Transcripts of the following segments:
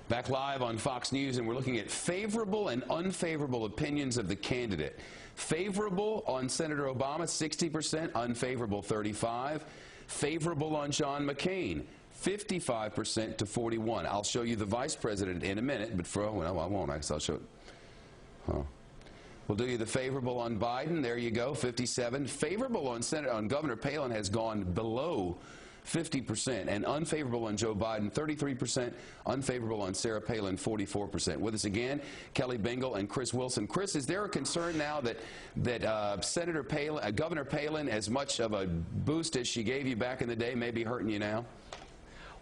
Back live on Fox News, and we're looking at favorable and unfavorable opinions of the candidate. Favorable on Senator Obama, 60%, unfavorable 35%. Favorable on John McCain, 55% to 41%. I'll show you the vice president in a minute, but well, I won't. I guess I'll show it. We'll do you the favorable on Biden. There you go, 57%. Favorable on Governor Palin has gone below 50%, and unfavorable on Joe Biden, 33%, unfavorable on Sarah Palin, 44%. With us again, Kelly Bingle and Chris Wilson. Chris, is there a concern now that Senator Palin, Governor Palin, as much of a boost as she gave you back in the day, may be hurting you now?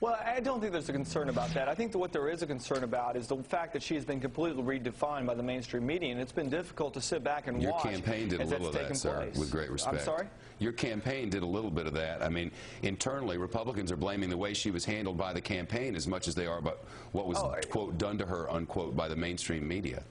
Well, I don't think there's a concern about that. I think that what there is a concern about is the fact that she has been completely redefined by the mainstream media, and it's been difficult to sit back and watch. Your campaign did a little of that, sir, with great respect. I'm sorry? Your campaign did a little bit of that. I mean, internally, Republicans are blaming the way she was handled by the campaign as much as they are about what was, quote, done to her, unquote, by the mainstream media.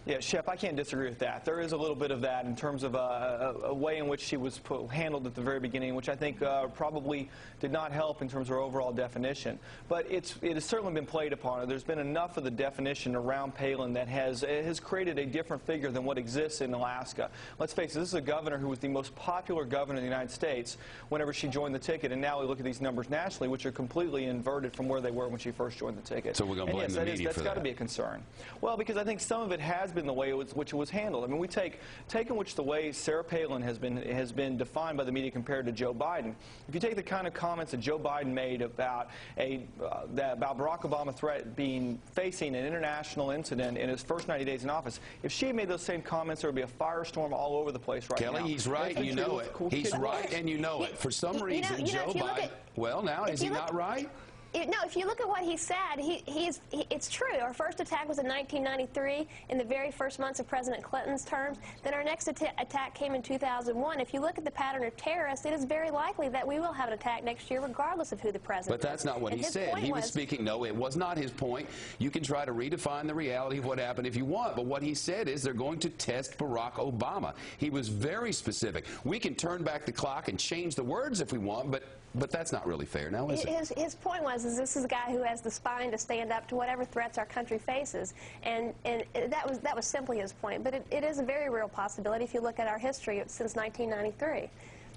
Yeah, Shep, I can't disagree with that. There is a little bit of that in terms of a way in which she was handled at the very beginning, which I think probably did not help in terms of her overall definition. But it has certainly been played upon her. There's been enough of the definition around Palin that has created a different figure than what exists in Alaska. Let's face it, this is a governor who was the most popular governor in the United States whenever she joined the ticket, and now we look at these numbers nationally, which are completely inverted from where they were when she first joined the ticket. So we're going to blame the media for that? That's got to be a concern. Well, because I think some of it has been the way which it was handled. I mean, we take in which the way Sarah Palin has been defined by the media compared to Joe Biden. If you take the kind of comments that Joe Biden made about about Barack Obama facing an international incident in his first 90 days in office, if she had made those same comments, there would be a firestorm all over the place right now. Kelly, he's right, and you know it. He's right, and you know it. For some reason, Joe Biden. Well, now, is he not right? No, if you look at what he said, it's true. Our first attack was in 1993, in the very first months of President Clinton's terms. Then our next attack came in 2001. If you look at the pattern of terrorists, it is very likely that we will have an attack next year, regardless of who the president is. But that's not what he said. He was speaking, no, it was not his point. You can try to redefine the reality of what happened if you want, but what he said is they're going to test Barack Obama. He was very specific. We can turn back the clock and change the words if we want, but that's not really fair now, is it? His point was, this is a guy who has the spine to stand up to whatever threats our country faces, and that was simply his point. But it is a very real possibility if you look at our history since 1993.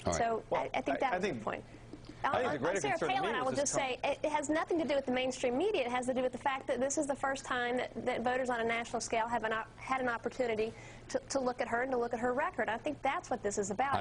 Right. So well, I think that's the point. On Sarah Palin, I will just say it has nothing to do with the mainstream media. It has to do with the fact that this is the first time that voters on a national scale have had an opportunity to look at her and to look at her record. I think that's what this is about.